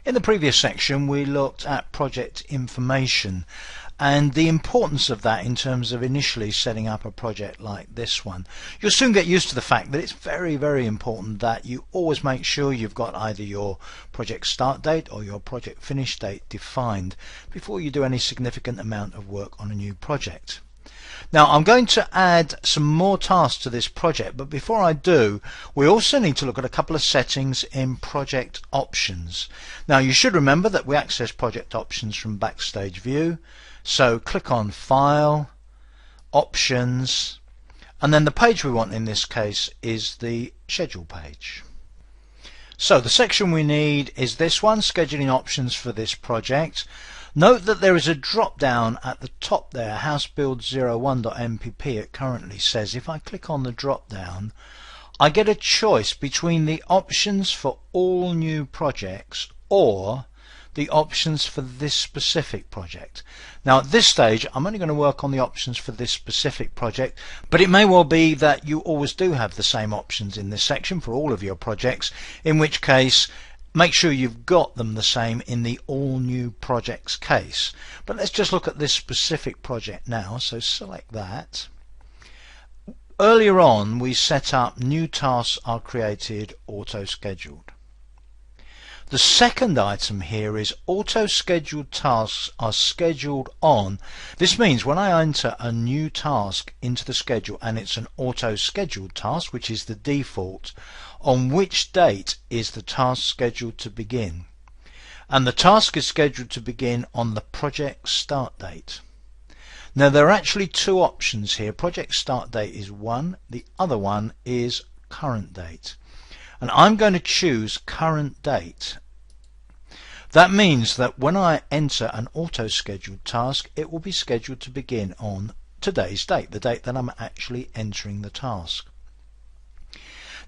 In the previous section we looked at project information and the importance of that in terms of initially setting up a project like this one. You'll soon get used to the fact that it's very important that you always make sure you've got either your project start date or your project finish date defined before you do any significant amount of work on a new project. Now I'm going to add some more tasks to this project, but before I do we also need to look at a couple of settings in project options. Now you should remember that we access project options from Backstage View, so click on File, Options, and then the page we want in this case is the Schedule page. So the section we need is this one, Scheduling Options for this project. Note that there is a drop down at the top there, housebuild01.mpp it currently says. If I click on the drop down I get a choice between the options for all new projects or the options for this specific project. Now at this stage I'm only going to work on the options for this specific project, but it may well be that you always do have the same options in this section for all of your projects, in which case make sure you've got them the same in the all new projects case. But let's just look at this specific project now, so select that. Earlier on we set up new tasks are created auto scheduled. The second item here is auto scheduled tasks are scheduled on. This means when I enter a new task into the schedule and it's an auto scheduled task, which is the default, on which date is the task scheduled to begin? And the task is scheduled to begin on the project start date. Now there are actually two options here. Project start date is one, the other one is current date, and I'm going to choose current date. That means that when I enter an auto scheduled task it will be scheduled to begin on today's date, the date that I'm actually entering the task.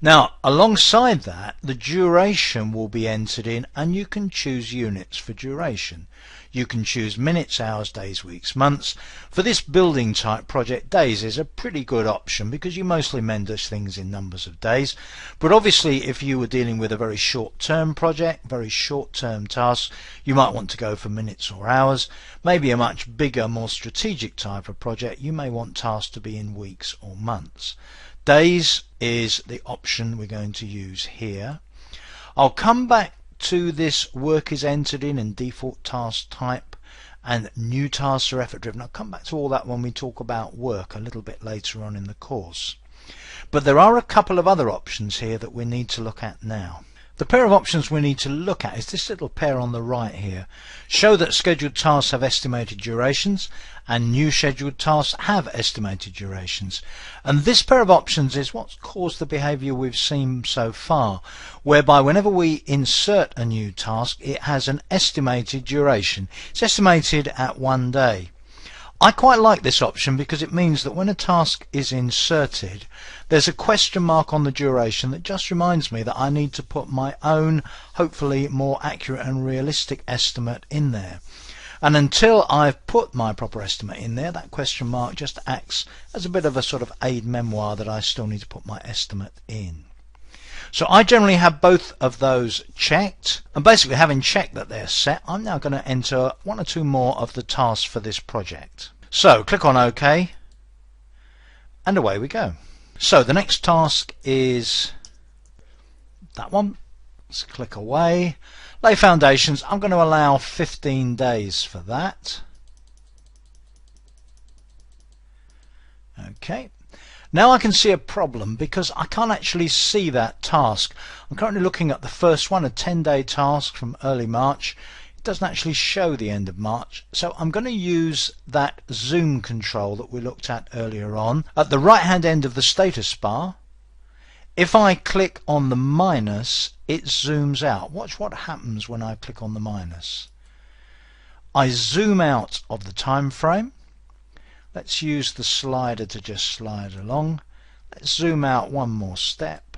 Now alongside that the duration will be entered in, and you can choose units for duration. You can choose minutes, hours, days, weeks, months. For this building type project, days is a pretty good option because you mostly measure things in numbers of days. But obviously if you were dealing with a very short term project, very short term tasks, you might want to go for minutes or hours. Maybe a much bigger, more strategic type of project, you may want tasks to be in weeks or months. Days is the option we're going to use here. I'll come back to this work is entered in and default task type and new tasks are effort driven. I'll come back to all that when we talk about work a little bit later on in the course. But there are a couple of other options here that we need to look at now. The pair of options we need to look at is this little pair on the right here. Show that scheduled tasks have estimated durations and new scheduled tasks have estimated durations. And this pair of options is what's caused the behavior we've seen so far, whereby whenever we insert a new task it has an estimated duration. It's estimated at 1 day. I quite like this option because it means that when a task is inserted there's a question mark on the duration that just reminds me that I need to put my own, hopefully more accurate and realistic estimate in there. And until I've put my proper estimate in there, that question mark just acts as a bit of a sort of aid memoir that I still need to put my estimate in. So I generally have both of those checked, and basically having checked that they're set, I'm now going to enter one or two more of the tasks for this project. So click on OK and away we go. So the next task is that one. Let's click away. Lay foundations. I'm going to allow 15 days for that. Okay. Now I can see a problem because I can't actually see that task. I'm currently looking at the first one, a 10-day task from early March. It doesn't actually show the end of March, so I'm going to use that zoom control that we looked at earlier on. At the right hand end of the status bar, if I click on the minus, it zooms out. Watch what happens when I click on the minus. I zoom out of the time frame. Let's use the slider to just slide along. Let's zoom out one more step.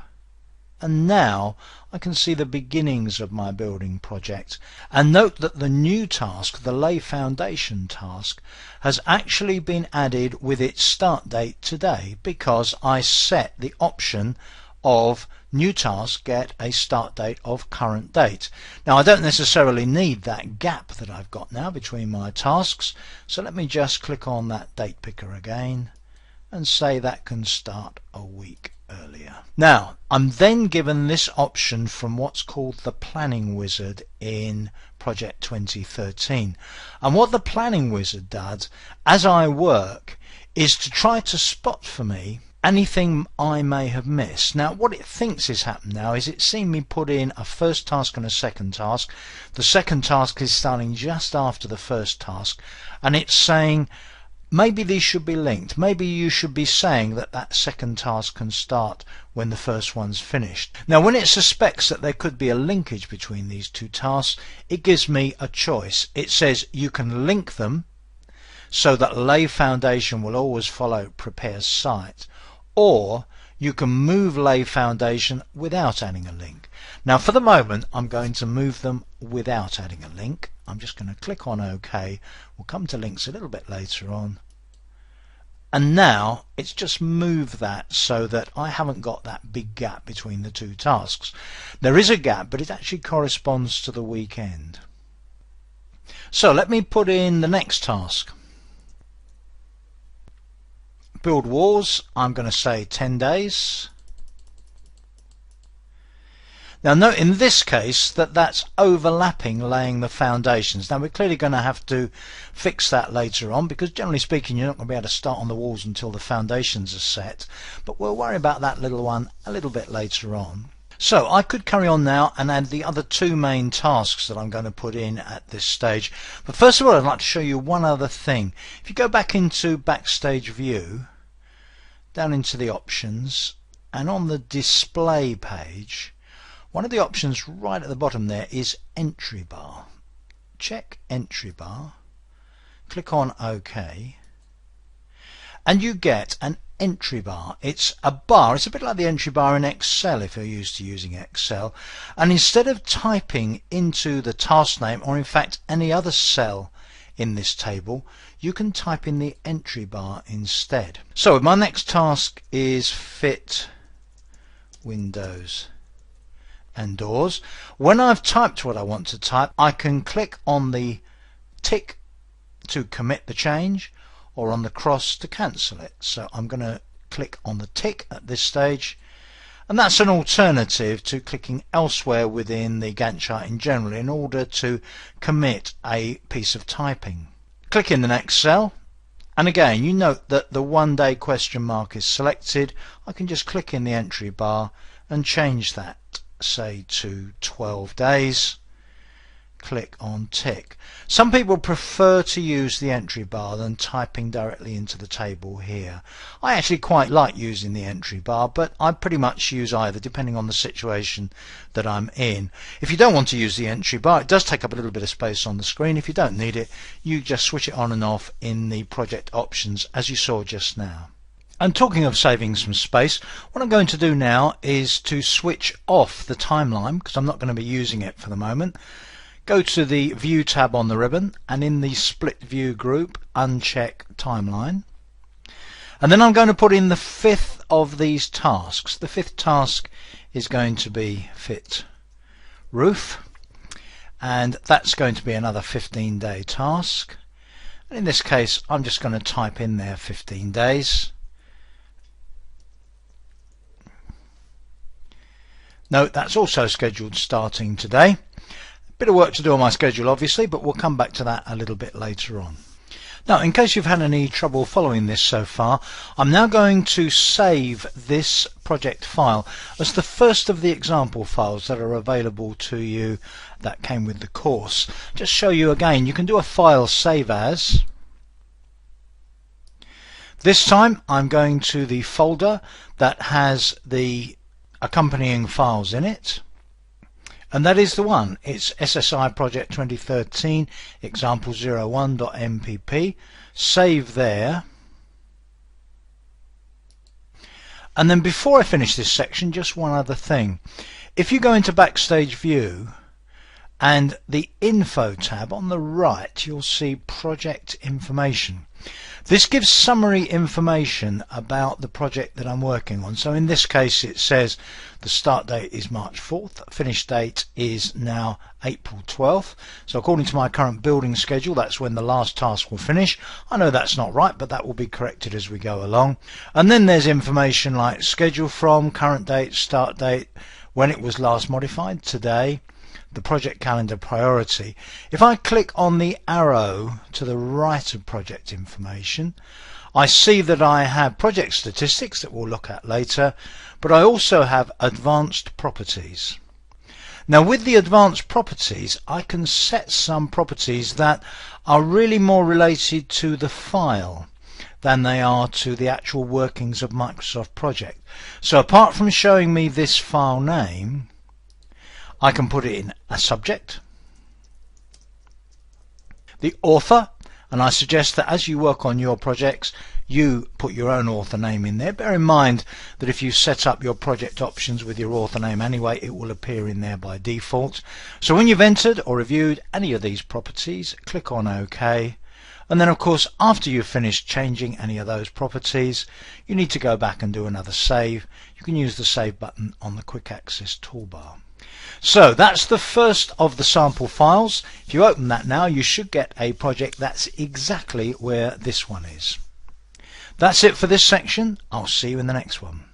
And now I can see the beginnings of my building project. And note that the new task, the lay foundation task, has actually been added with its start date today because I set the option of new task get a start date of current date. Now I don't necessarily need that gap that I've got now between my tasks, so let me just click on that date picker again and say that can start a week earlier. Now I'm then given this option from what's called the Planning Wizard in Project 2013, and what the Planning Wizard does as I work is to try to spot for me anything I may have missed. Now what it thinks has happened now is it's seen me put in a first task and a second task. The second task is starting just after the first task, and it's saying maybe these should be linked. Maybe you should be saying that that second task can start when the first one's finished. Now when it suspects that there could be a linkage between these two tasks, it gives me a choice. It says you can link them so that lay foundation will always follow prepare site, or you can move lay foundation without adding a link. Now for the moment I'm going to move them without adding a link. I'm just going to click on OK. We'll come to links a little bit later on, and now it's just moved that so that I haven't got that big gap between the two tasks. There is a gap, but it actually corresponds to the weekend. So let me put in the next task. Build walls, I'm going to say 10 days. Now note in this case that that's overlapping laying the foundations. Now we're clearly going to have to fix that later on, because generally speaking you're not going to be able to start on the walls until the foundations are set, but we'll worry about that little one a little bit later on. So I could carry on now and add the other two main tasks that I'm going to put in at this stage. But first of all I'd like to show you one other thing. If you go back into Backstage View, down into the options, and on the display page, one of the options right at the bottom there is entry bar. Check entry bar, click on OK, and you get an entry bar. It's a bar, it's a bit like the entry bar in Excel if you're used to using Excel, and instead of typing into the task name, or in fact any other cell in this table, you can type in the entry bar instead. So my next task is fit windows and doors. When I've typed what I want to type, I can click on the tick to commit the change, or on the cross to cancel it. So I'm going to click on the tick at this stage, and that's an alternative to clicking elsewhere within the Gantt chart in general in order to commit a piece of typing. Click in the next cell, and again you note that the 1 day question mark is selected. I can just click in the entry bar and change that, say to 12 days. Click on tick. Some people prefer to use the entry bar than typing directly into the table here. I actually quite like using the entry bar, but I pretty much use either depending on the situation that I'm in. If you don't want to use the entry bar, it does take up a little bit of space on the screen. If you don't need it, you just switch it on and off in the project options as you saw just now. And talking of saving some space, what I'm going to do now is to switch off the timeline, because I'm not going to be using it for the moment. Go to the View tab on the ribbon, and in the Split View group, uncheck Timeline. And then I'm going to put in the fifth of these tasks. The fifth task is going to be Fit Roof, and that's going to be another 15-day task. And in this case, I'm just going to type in there 15 days. Note that's also scheduled starting today. Bit of work to do on my schedule obviously, but we'll come back to that a little bit later on. Now in case you've had any trouble following this so far, I'm now going to save this project file as the first of the example files that are available to you that came with the course. Just show you again, you can do a file save as. This time I'm going to the folder that has the accompanying files in it. And that is the one. It's SSI Project 2013 example01.mpp. Save there. And then before I finish this section, just one other thing. If you go into Backstage View and the Info tab on the right, you'll see Project Information. This gives summary information about the project that I'm working on. So in this case it says the start date is March 4th, finish date is now April 12th. So according to my current building schedule, that's when the last task will finish. I know that's not right, but that will be corrected as we go along. And then there's information like schedule from, current date, start date, when it was last modified, today, the project calendar priority. If I click on the arrow to the right of project information, I see that I have project statistics that we'll look at later, but I also have advanced properties. Now with the advanced properties, I can set some properties that are really more related to the file than they are to the actual workings of Microsoft Project. So apart from showing me this file name, I can put it in a subject, the author, and I suggest that as you work on your projects you put your own author name in there. Bear in mind that if you set up your project options with your author name anyway, it will appear in there by default. So when you've entered or reviewed any of these properties, click on OK, and then of course after you've finished changing any of those properties you need to go back and do another save. You can use the save button on the quick access toolbar. So that's the first of the sample files. If you open that now, you should get a project that's exactly where this one is. That's it for this section. I'll see you in the next one.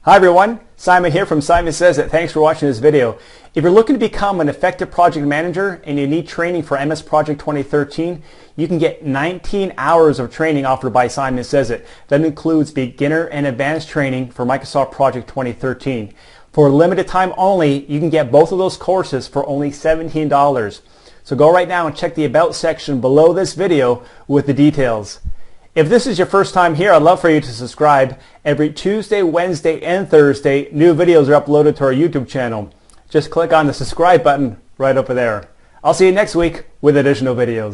Hi everyone, Simon here from Simon Says It. Thanks for watching this video. If you're looking to become an effective project manager and you need training for MS Project 2013, you can get 19 hours of training offered by Simon Says It. That includes beginner and advanced training for Microsoft Project 2013. For a limited time only, you can get both of those courses for only $17. So go right now and check the About section below this video with the details. If this is your first time here, I'd love for you to subscribe. Every Tuesday, Wednesday, and Thursday, new videos are uploaded to our YouTube channel. Just click on the subscribe button right over there. I'll see you next week with additional videos.